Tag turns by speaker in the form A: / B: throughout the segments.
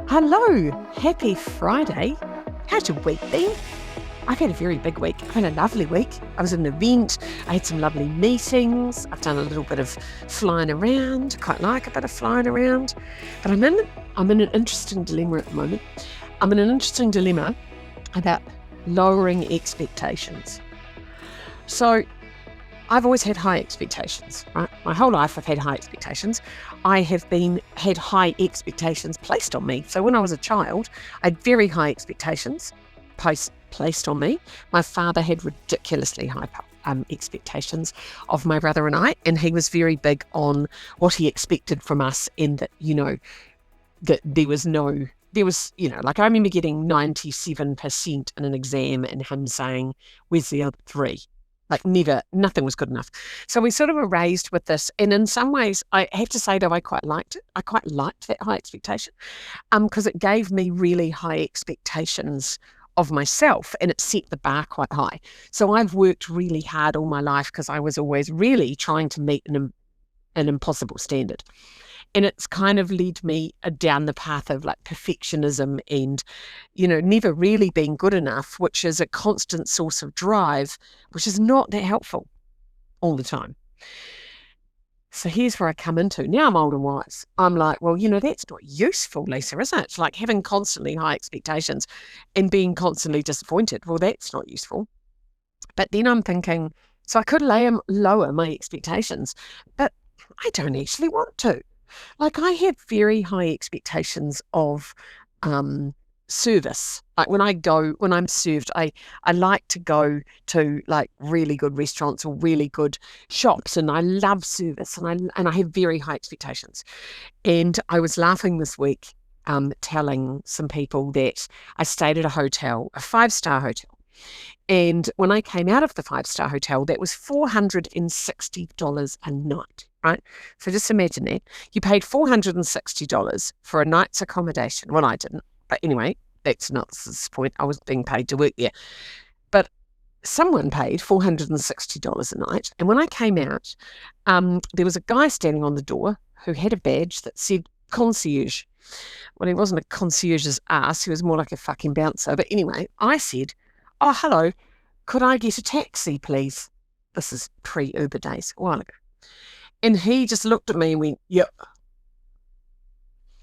A: Hello, happy Friday. How's your week been? I've had a very big week. I've had a lovely week. I was at an event. I had some lovely meetings. I've done a little bit of flying around. I quite like a bit of flying around. But I'm in an interesting dilemma at the moment. I'm in an interesting dilemma about lowering expectations. So I've always had high expectations, right? My whole life I've had high expectations. I have had high expectations placed on me. So when I was a child, I had very high expectations placed on me. My father had ridiculously high expectations of my brother and I, and he was very big on what he expected from us, and that, that like I remember getting 97% in an exam and him saying, "Where's the other three?" Like nothing was good enough. So we sort of were raised with this. And in some ways, I have to say, though, I quite liked it. I quite liked that high expectation because it gave me really high expectations of myself, and it set the bar quite high. So I've worked really hard all my life because I was always really trying to meet an impossible standard. And it's kind of led me down the path of like perfectionism and, never really being good enough, which is a constant source of drive, which is not that helpful all the time. So here's where I come into. Now I'm old and wise. I'm like, well, that's not useful, Lisa, is it? It's like having constantly high expectations and being constantly disappointed. Well, that's not useful. But then I'm thinking, so I could lower my expectations, but I don't actually want to. Like, I have very high expectations of service. Like when I'm served, I like to go to like really good restaurants or really good shops, and I love service, and I have very high expectations. And I was laughing this week, telling some people that I stayed at a hotel, a 5-star hotel. And when I came out of the 5-star hotel, that was $460 a night, right? So just imagine that. You paid $460 for a night's accommodation. Well, I didn't. But anyway, that's not the point. I was being paid to work there. But someone paid $460 a night. And when I came out, there was a guy standing on the door who had a badge that said concierge. Well, he wasn't a concierge's ass. He was more like a fucking bouncer. But anyway, I said, "Oh, hello, could I get a taxi, please?" This is pre-Uber days, a while ago. And he just looked at me and went, "Yep."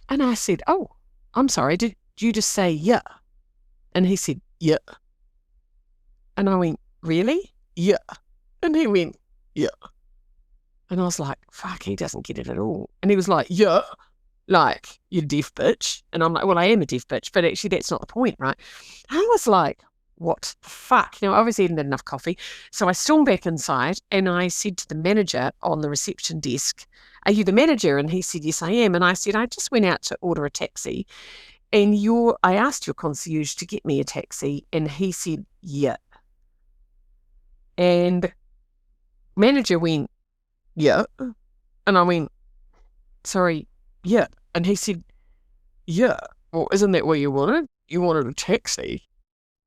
A: And I said, "Oh, I'm sorry, did you just say yeah?" And he said, "Yeah." And I went, "Really?" "Yeah." And he went, "Yeah." And I was like, fuck, he doesn't get it at all. And he was like, "Yeah, like, you deaf bitch." And I'm like, well, I am a deaf bitch, but actually that's not the point, right? And I was like, what the fuck? Obviously I hadn't had enough coffee. So I stormed back inside and I said to the manager on the reception desk, "Are you the manager?" And he said, "Yes, I am." And I said, "I just went out to order a taxi, and I asked your concierge to get me a taxi." And he said, "Yeah." And the manager went, "Yeah." And I went, "Sorry, yeah." And he said, "Yeah. Well, isn't that what you wanted? You wanted a taxi."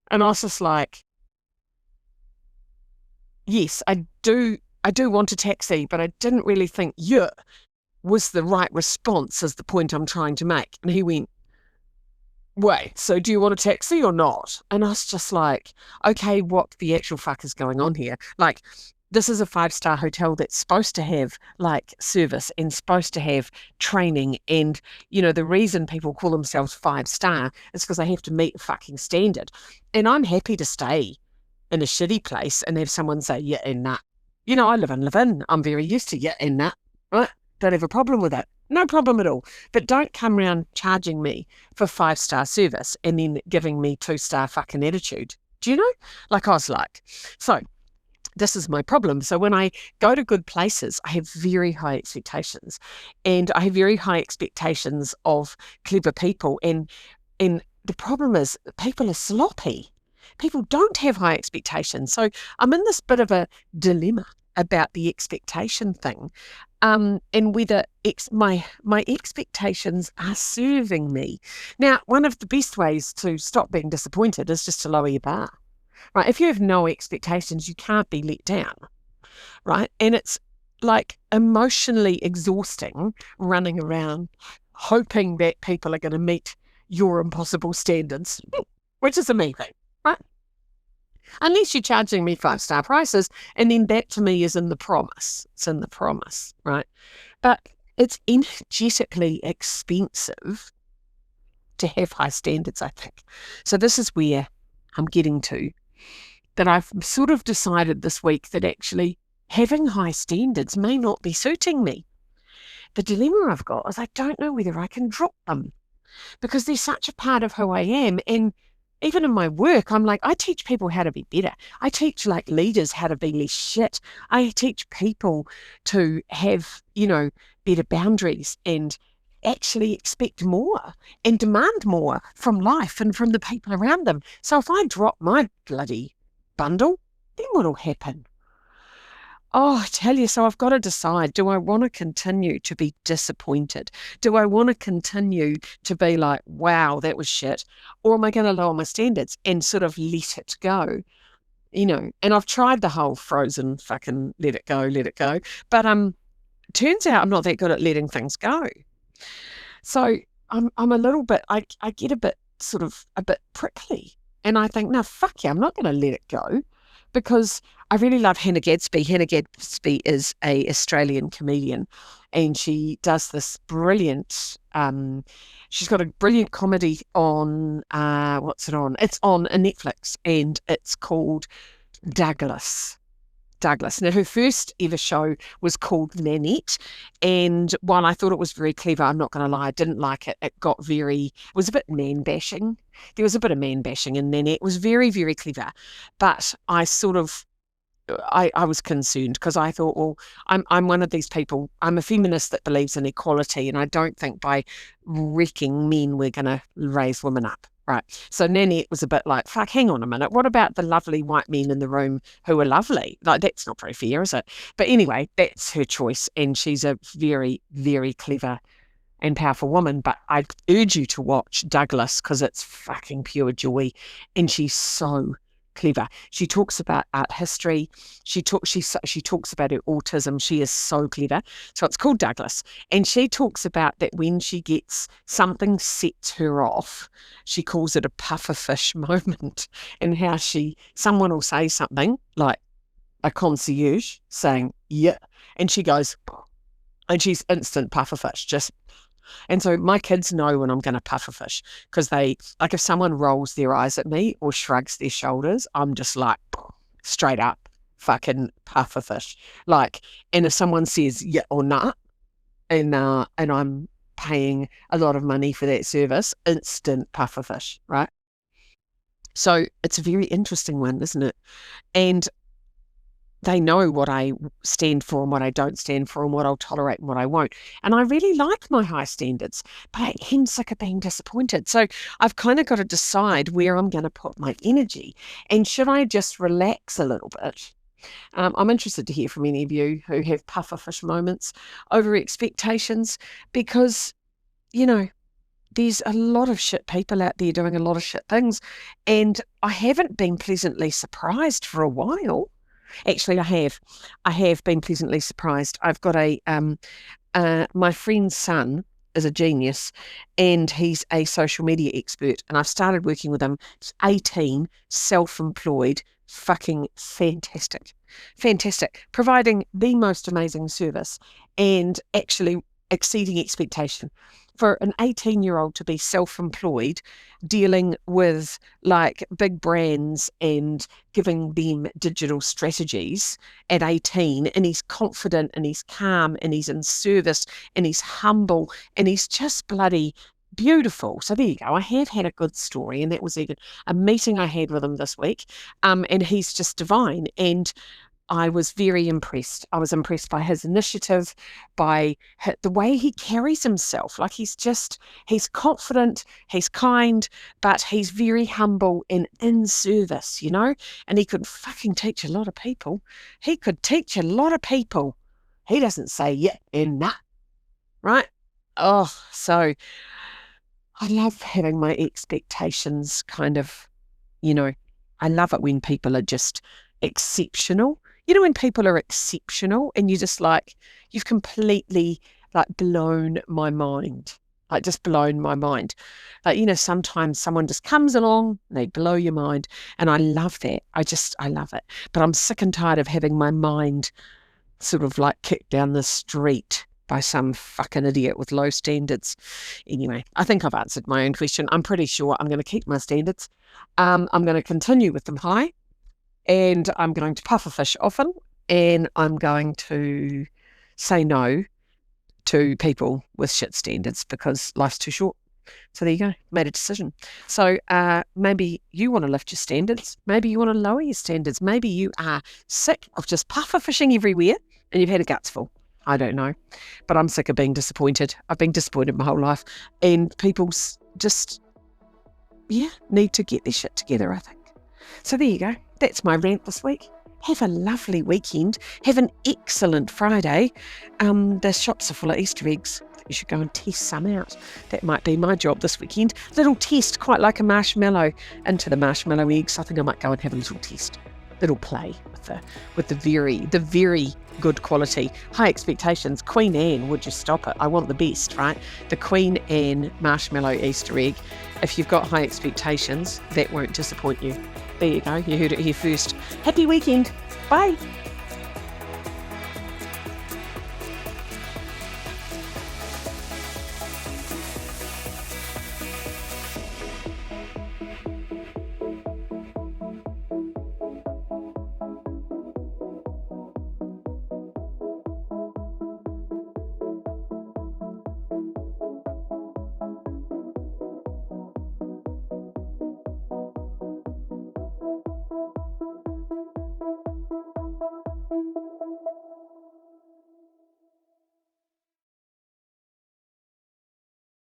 A: And I was just like, yes, I do want a taxi, but I didn't really think "yeah" was the right response, is the point I'm trying to make. And he went, "Wait, so do you want a taxi or not?" And I was just like, okay, what the actual fuck is going on here? Like, this is a 5-star hotel that's supposed to have like service and supposed to have training. And, the reason people call themselves 5-star is because they have to meet a fucking standard. And I'm happy to stay in a shitty place and have someone say yeah and nah. I live in. I'm very used to yeah and nah. Right? Don't have a problem with that. No problem at all. But don't come around charging me for 5-star service and then giving me 2-star fucking attitude. Do you know? Like, I was like, so this is my problem. So when I go to good places, I have very high expectations, and I have very high expectations of clever people. And the problem is people are sloppy. People don't have high expectations. So I'm in this bit of a dilemma about the expectation thing, and whether my expectations are serving me. Now, one of the best ways to stop being disappointed is just to lower your bar. Right? If you have no expectations, you can't be let down, right? And it's like emotionally exhausting running around hoping that people are going to meet your impossible standards, which is amazing, right? Unless you're charging me 5-star prices, and then that to me is in the promise. It's in the promise, right? But it's energetically expensive to have high standards, I think. So this is where I'm getting to, that I've sort of decided this week that actually having high standards may not be suiting me. The dilemma I've got is I don't know whether I can drop them because they're such a part of who I am. And even in my work, I'm like, I teach people how to be better. I teach like leaders how to be less shit. I teach people to have, better boundaries and actually expect more and demand more from life and from the people around them. So if I drop my bloody bundle, then what'll happen? Oh, I tell you, so I've got to decide, do I want to continue to be disappointed? Do I want to continue to be like, wow, that was shit? Or am I going to lower my standards and sort of let it go? And I've tried the whole frozen fucking let it go. But turns out I'm not that good at letting things go. So I'm a little bit, I get a bit prickly. And I think, no, fuck yeah, I'm not going to let it go. Because I really love Hannah Gadsby. Hannah Gadsby is an Australian comedian, and she does this brilliant, she's got a brilliant comedy on, what's it on? It's on Netflix, and it's called Douglas. Now, her first ever show was called Nanette, and while I thought it was very clever, I'm not going to lie, I didn't like it. It was a bit man-bashing. There was a bit of man-bashing in Nanette. It was very, very clever, but I was concerned because I thought, well, I'm one of these people. I'm a feminist that believes in equality, and I don't think by wrecking men we're going to raise women up. Right. So Nanette was a bit like, fuck, hang on a minute. What about the lovely white men in the room who are lovely? Like, that's not very fair, is it? But anyway, that's her choice. And she's a very, very clever and powerful woman. But I urge you to watch Douglas because it's fucking pure joy. And she's so clever. She talks about art history. She talks about her autism. She is so clever. So it's called Douglas. And she talks about that when she gets something sets her off, she calls it a pufferfish moment, and how someone will say something like a concierge saying, yeah, and she goes, and she's instant pufferfish, just. And so my kids know when I'm going to pufferfish because if someone rolls their eyes at me or shrugs their shoulders, I'm just like straight up fucking pufferfish. Like, and if someone says yeah or nah, and I'm paying a lot of money for that service, instant pufferfish, right? So it's a very interesting one, isn't it? And they know what I stand for and what I don't stand for and what I'll tolerate and what I won't. And I really like my high standards, but I am sick of being disappointed. So I've kind of got to decide where I'm going to put my energy. And should I just relax a little bit? I'm interested to hear from any of you who have pufferfish moments over expectations because, there's a lot of shit people out there doing a lot of shit things. And I haven't been pleasantly surprised for a while. Actually, I have been pleasantly surprised. I've got my friend's son is a genius and he's a social media expert, and I've started working with him. He's 18, self-employed, fucking fantastic, providing the most amazing service and actually exceeding expectation. For an 18-year-old to be self-employed, dealing with like big brands and giving them digital strategies at 18, and he's confident and he's calm and he's in service and he's humble and he's just bloody beautiful. So there you go. I have had a good story, and that was even a meeting I had with him this week. And he's just divine. And I was very impressed. I was impressed by his initiative, by the way he carries himself. Like he's confident, he's kind, but he's very humble and in service, and he could fucking teach a lot of people. He doesn't say yeah and nah, right? Oh, so I love having my expectations kind of, I love it when people are just exceptional. When people are exceptional and you're just like, you've completely like blown my mind. like just blown my mind. Like, sometimes someone just comes along, and they blow your mind. And I love that. I love it. But I'm sick and tired of having my mind sort of like kicked down the street by some fucking idiot with low standards. Anyway, I think I've answered my own question. I'm pretty sure I'm going to keep my standards. I'm going to continue with them high, and I'm going to puffer fish often, and I'm going to say no to people with shit standards because life's too short. So there you go, made a decision. So maybe you want to lift your standards. Maybe you want to lower your standards. Maybe you are sick of just puffer fishing everywhere and you've had a guts full. I don't know. But I'm sick of being disappointed. I've been disappointed my whole life. And people just, need to get their shit together, I think. So there you go. That's my rant this week. Have a lovely weekend. Have an excellent Friday. The shops are full of Easter eggs. You should go and test some out. That might be my job this weekend. Little test, quite like a marshmallow, into the marshmallow eggs. I think I might go and have a little test, little play with the very good quality. High expectations. Queen Anne, would you stop it? I want the best, right? The Queen Anne marshmallow Easter egg. If you've got high expectations, that won't disappoint you. There you go. You heard it here first. Happy weekend. Bye.